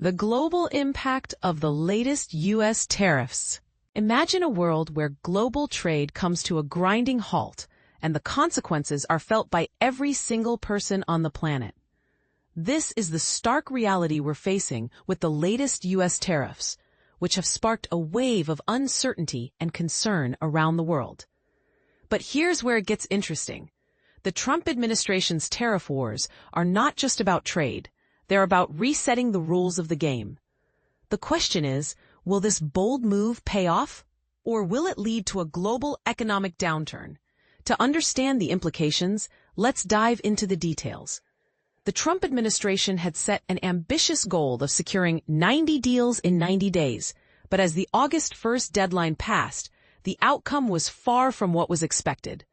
The global impact of the latest U.S. tariffs. Imagine a world where global trade comes to a grinding halt and the consequences are felt by every single person on the planet. This is the stark reality we're facing with the latest U.S. tariffs, which have sparked a wave of uncertainty and concern around the world. But here's where it gets interesting. The Trump administration's tariff wars are not just about trade. They're about resetting the rules of the game. The question is, will this bold move pay off? Or will it lead to a global economic downturn? To understand the implications, let's dive into the details. The Trump administration had set an ambitious goal of securing 90 deals in 90 days, but as the August 1st deadline passed, the outcome was far from what was expected.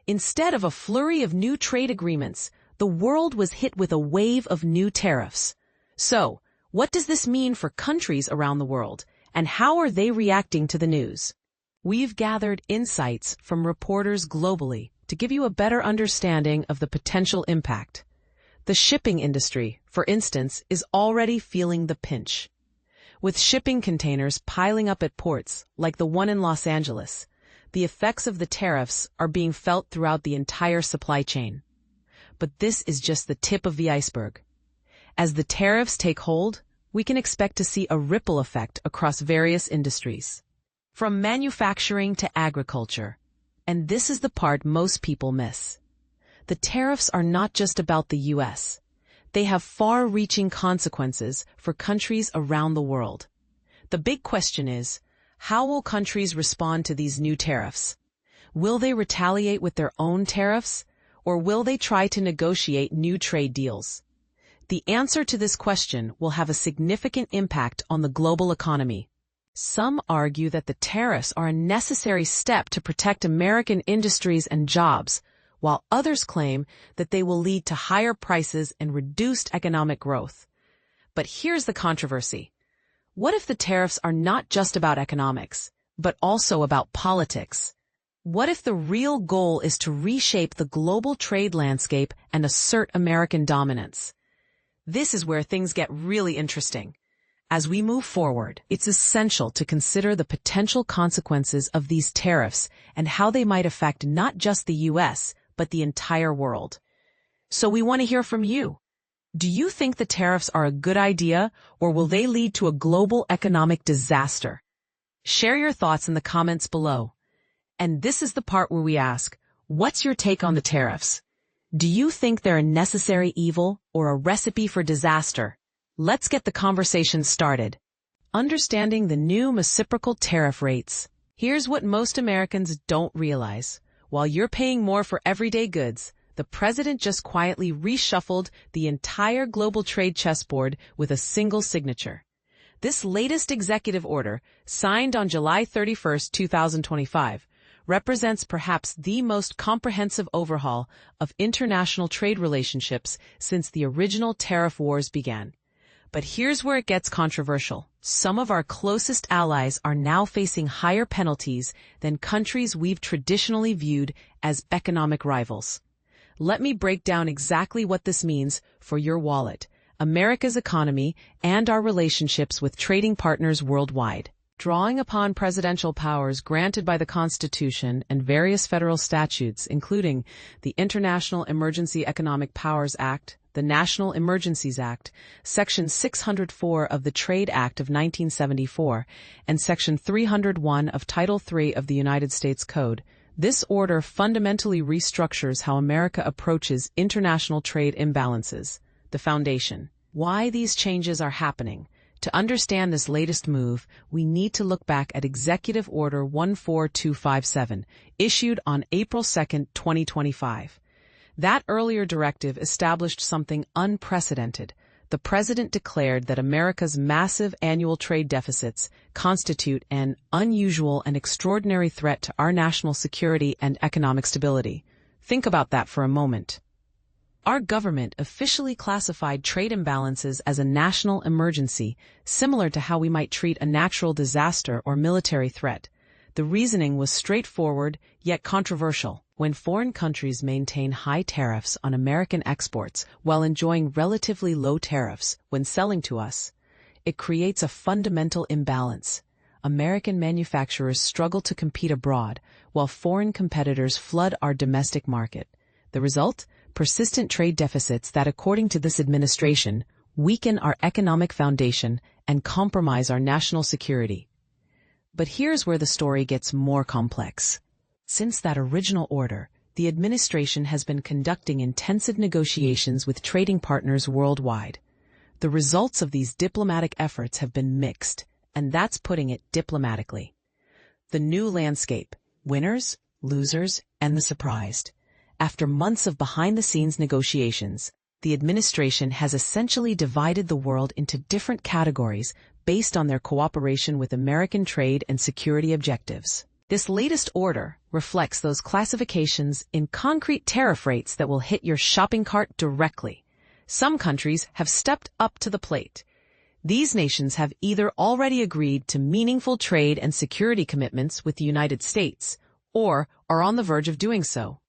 Instead of a flurry of new trade agreements, the world was hit with a wave of new tariffs. So, what does this mean for countries around the world, and how are they reacting to the news? We've gathered insights from reporters globally to give you a better understanding of the potential impact. The shipping industry, for instance, is already feeling the pinch. With shipping containers piling up at ports, like the one in Los Angeles, the effects of the tariffs are being felt throughout the entire supply chain. But this is just the tip of the iceberg. As the tariffs take hold, we can expect to see a ripple effect across various industries, from manufacturing to agriculture. And this is the part most people miss. The tariffs are not just about the U.S. They have far-reaching consequences for countries around the world. The big question is, how will countries respond to these new tariffs? Will they retaliate with their own tariffs? Or will they try to negotiate new trade deals? The answer to this question will have a significant impact on the global economy. Some argue that the tariffs are a necessary step to protect American industries and jobs, while others claim that they will lead to higher prices and reduced economic growth. But here's the controversy. What if the tariffs are not just about economics, but also about politics? What if the real goal is to reshape the global trade landscape and assert American dominance? This is where things get really interesting. As we move forward, it's essential to consider the potential consequences of these tariffs and how they might affect not just the U.S., but the entire world. So we want to hear from you. Do you think the tariffs are a good idea, or will they lead to a global economic disaster? Share your thoughts in the comments below. And this is the part where we ask, what's your take on the tariffs? Do you think they're a necessary evil or a recipe for disaster? Let's get the conversation started. Understanding the new reciprocal tariff rates. Here's what most Americans don't realize. While you're paying more for everyday goods, the president just quietly reshuffled the entire global trade chessboard with a single signature. This latest executive order, signed on July 31, 2025, represents perhaps the most comprehensive overhaul of international trade relationships since the original tariff wars began. But here's where it gets controversial. Some of our closest allies are now facing higher penalties than countries we've traditionally viewed as economic rivals. Let me break down exactly what this means for your wallet, America's economy, and our relationships with trading partners worldwide. Drawing upon presidential powers granted by the Constitution and various federal statutes, including the International Emergency Economic Powers Act, the National Emergencies Act, Section 604 of the Trade Act of 1974, and Section 301 of Title III of the United States Code, this order fundamentally restructures how America approaches international trade imbalances. The foundation. Why these changes are happening. To understand this latest move, we need to look back at Executive Order 14257, issued on April 2, 2025. That earlier directive established something unprecedented. The president declared that America's massive annual trade deficits constitute an unusual and extraordinary threat to our national security and economic stability. Think about that for a moment. Our government officially classified trade imbalances as a national emergency, similar to how we might treat a natural disaster or military threat. The reasoning was straightforward, yet controversial. When foreign countries maintain high tariffs on American exports while enjoying relatively low tariffs when selling to us, it creates a fundamental imbalance. American manufacturers struggle to compete abroad, while foreign competitors flood our domestic market. The result? Persistent trade deficits that, according to this administration, weaken our economic foundation and compromise our national security. But here's where the story gets more complex. Since that original order, the administration has been conducting intensive negotiations with trading partners worldwide. The results of these diplomatic efforts have been mixed, and that's putting it diplomatically. The new landscape: winners, losers, and the surprised. After months of behind-the-scenes negotiations, the administration has essentially divided the world into different categories based on their cooperation with American trade and security objectives. This latest order reflects those classifications in concrete tariff rates that will hit your shopping cart directly. Some countries have stepped up to the plate. These nations have either already agreed to meaningful trade and security commitments with the United States, or are on the verge of doing so.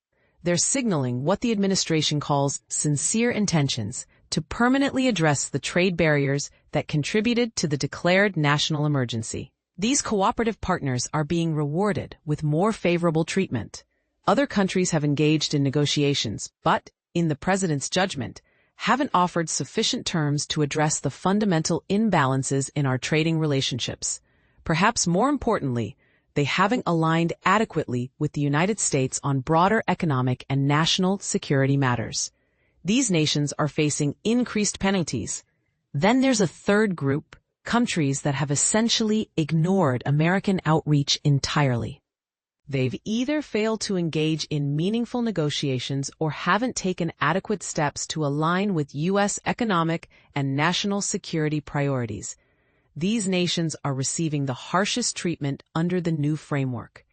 They're signaling what the administration calls sincere intentions to permanently address the trade barriers that contributed to the declared national emergency. These cooperative partners are being rewarded with more favorable treatment. Other countries have engaged in negotiations, but, in the president's judgment, haven't offered sufficient terms to address the fundamental imbalances in our trading relationships. Perhaps more importantly, they haven't aligned adequately with the United States on broader economic and national security matters. These nations are facing increased penalties. Then there's a third group, countries that have essentially ignored American outreach entirely. They've either failed to engage in meaningful negotiations or haven't taken adequate steps to align with U.S. economic and national security priorities. These nations are receiving the harshest treatment under the new framework.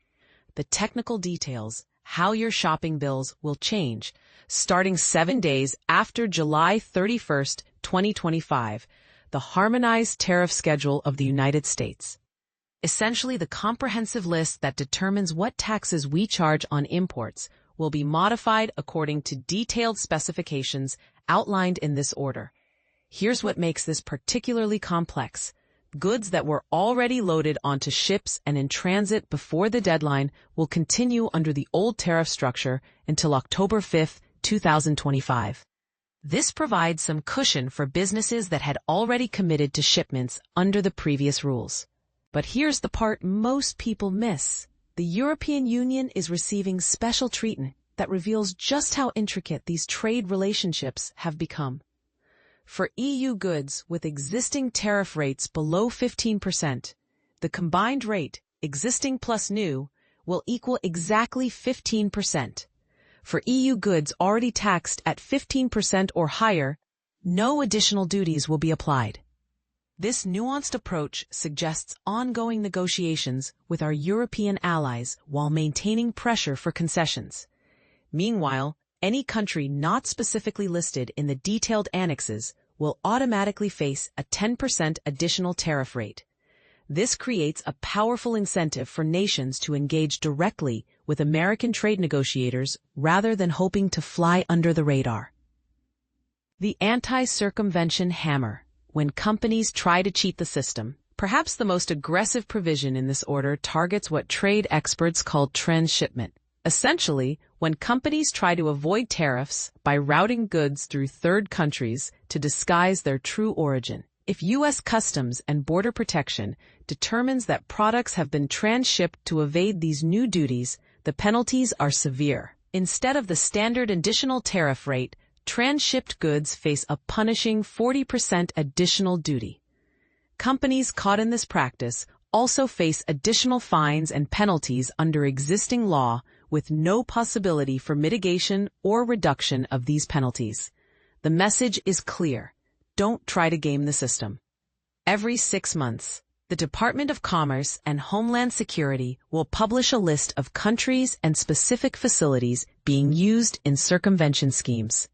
The technical details, how your shopping bills will change, starting 7 days after July 31st, 2025, the harmonized tariff schedule of the United States. Essentially, the comprehensive list that determines what taxes we charge on imports will be modified according to detailed specifications outlined in this order. Here's what makes this particularly complex. Goods that were already loaded onto ships and in transit before the deadline will continue under the old tariff structure until October 5, 2025. This provides some cushion for businesses that had already committed to shipments under the previous rules. But here's the part most people miss. The European Union is receiving special treatment that reveals just how intricate these trade relationships have become. For EU goods with existing tariff rates below 15%, the combined rate, existing plus new, will equal exactly 15%. For EU goods already taxed at 15% or higher, no additional duties will be applied. This nuanced approach suggests ongoing negotiations with our European allies while maintaining pressure for concessions. Meanwhile, any country not specifically listed in the detailed annexes will automatically face a 10% additional tariff rate. This creates a powerful incentive for nations to engage directly with American trade negotiators rather than hoping to fly under the radar. The anti-circumvention hammer. When companies try to cheat the system, perhaps the most aggressive provision in this order targets what trade experts call transshipment. Essentially, when companies try to avoid tariffs by routing goods through third countries to disguise their true origin. If U.S. Customs and Border Protection determines that products have been transshipped to evade these new duties, the penalties are severe. Instead of the standard additional tariff rate, transshipped goods face a punishing 40% additional duty. Companies caught in this practice also face additional fines and penalties under existing law with no possibility for mitigation or reduction of these penalties. The message is clear. Don't try to game the system. Every 6 months, the Department of Commerce and Homeland Security will publish a list of countries and specific facilities being used in circumvention schemes.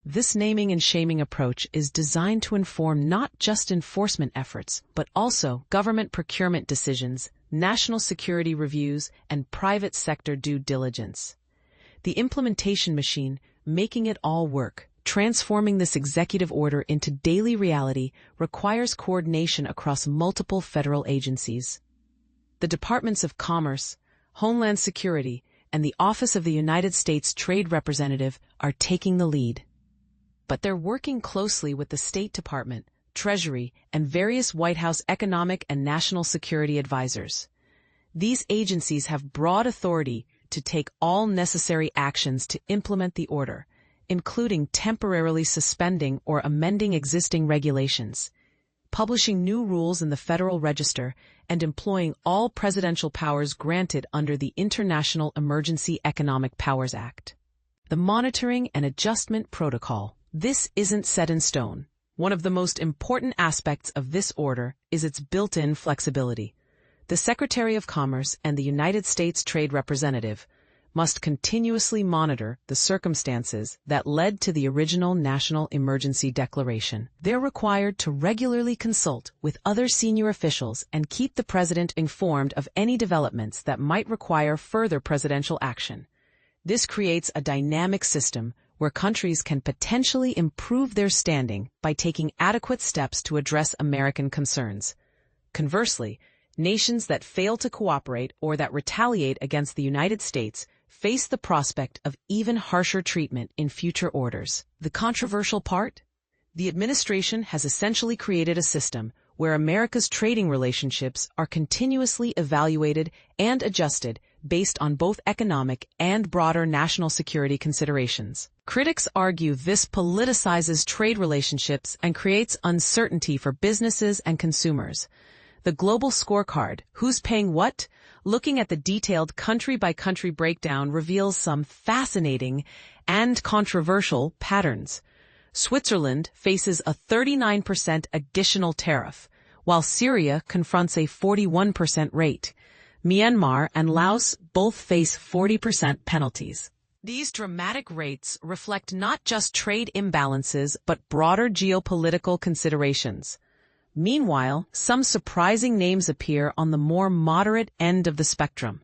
This naming and shaming approach is designed to inform not just enforcement efforts, but also government procurement decisions, national security reviews, and private sector due diligence. The implementation machine, making it all work, transforming this executive order into daily reality requires coordination across multiple federal agencies. The Departments of Commerce, Homeland Security, and the Office of the United States Trade Representative are taking the lead. But they're working closely with the State Department, Treasury, and various White House economic and national security advisors. These agencies have broad authority to take all necessary actions to implement the order, including temporarily suspending or amending existing regulations, publishing new rules in the Federal Register, and employing all presidential powers granted under the International Emergency Economic Powers Act. The Monitoring and Adjustment Protocol. This isn't set in stone. One of the most important aspects of this order is its built-in flexibility. The Secretary of Commerce and the United States Trade Representative must continuously monitor the circumstances that led to the original national emergency declaration. They're required to regularly consult with other senior officials and keep the president informed of any developments that might require further presidential action. This creates a dynamic system where countries can potentially improve their standing by taking adequate steps to address American concerns. Conversely, nations that fail to cooperate or that retaliate against the United States face the prospect of even harsher treatment in future orders. The controversial part? The administration has essentially created a system where America's trading relationships are continuously evaluated and adjusted based on both economic and broader national security considerations. Critics argue this politicizes trade relationships and creates uncertainty for businesses and consumers. The global scorecard, who's paying what? Looking at the detailed country-by-country breakdown reveals some fascinating and controversial patterns. Switzerland faces a 39% additional tariff, while Syria confronts a 41% rate. Myanmar and Laos both face 40% penalties. These dramatic rates reflect not just trade imbalances but broader geopolitical considerations. Meanwhile, some surprising names appear on the more moderate end of the spectrum.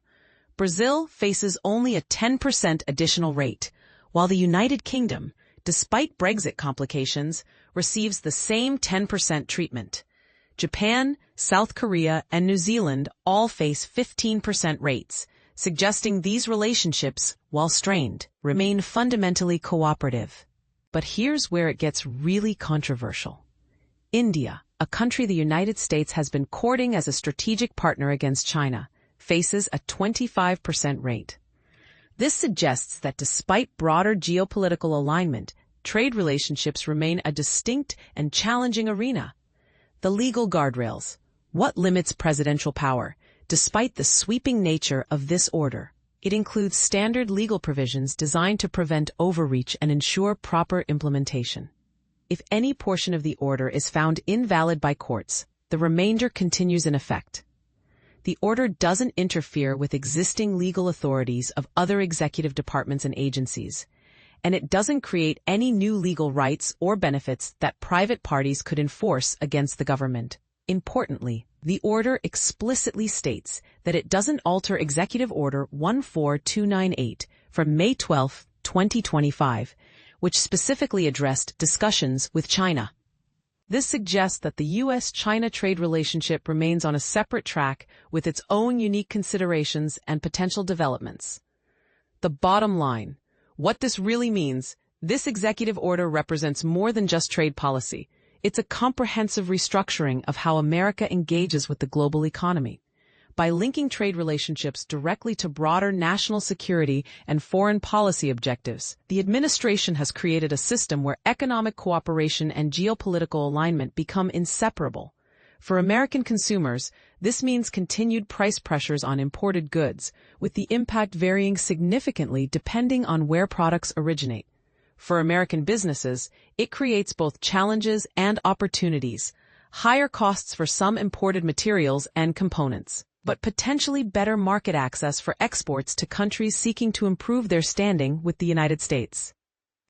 Brazil faces only a 10% additional rate, while the United Kingdom, despite Brexit complications, receives the same 10% treatment. Japan, South Korea, and New Zealand all face 15% rates, suggesting these relationships, while strained, remain fundamentally cooperative. But here's where it gets really controversial. India, a country the United States has been courting as a strategic partner against China, faces a 25% rate. This suggests that despite broader geopolitical alignment, trade relationships remain a distinct and challenging arena. The legal guardrails. What limits presidential power? Despite the sweeping nature of this order, it includes standard legal provisions designed to prevent overreach and ensure proper implementation. If any portion of the order is found invalid by courts, the remainder continues in effect. The order doesn't interfere with existing legal authorities of other executive departments and agencies, and it doesn't create any new legal rights or benefits that private parties could enforce against the government. Importantly, the order explicitly states that it doesn't alter Executive Order 14298 from May 12, 2025, which specifically addressed discussions with China. This suggests that the U.S.-China trade relationship remains on a separate track with its own unique considerations and potential developments. The bottom line. What this really means, this executive order represents more than just trade policy. It's a comprehensive restructuring of how America engages with the global economy. By linking trade relationships directly to broader national security and foreign policy objectives, the administration has created a system where economic cooperation and geopolitical alignment become inseparable. For American consumers, this means continued price pressures on imported goods, with the impact varying significantly depending on where products originate. For American businesses, it creates both challenges and opportunities, higher costs for some imported materials and components, but potentially better market access for exports to countries seeking to improve their standing with the United States.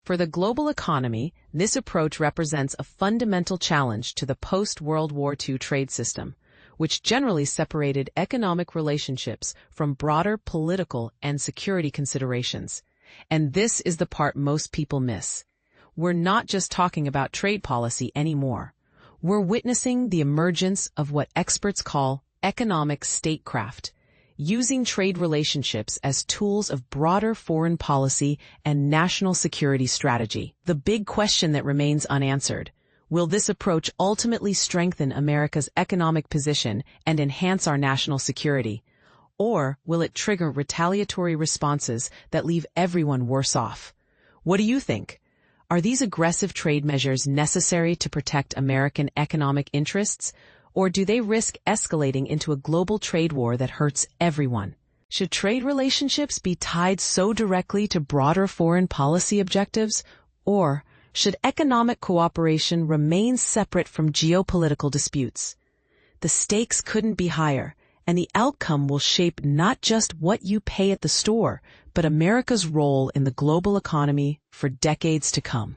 For the global economy, this approach represents a fundamental challenge to the post-World War II trade system, which generally separated economic relationships from broader political and security considerations. And this is the part most people miss. we're not just talking about trade policy anymore. We're witnessing the emergence of what experts call economic statecraft, using trade relationships as tools of broader foreign policy and national security strategy. The big question that remains unanswered: will this approach ultimately strengthen America's economic position and enhance our national security? Or will it trigger retaliatory responses that leave everyone worse off? What do you think? Are these aggressive trade measures necessary to protect American economic interests, or do they risk escalating into a global trade war that hurts everyone? Should trade relationships be tied so directly to broader foreign policy objectives, or should economic cooperation remain separate from geopolitical disputes? The stakes couldn't be higher, and the outcome will shape not just what you pay at the store, but America's role in the global economy for decades to come.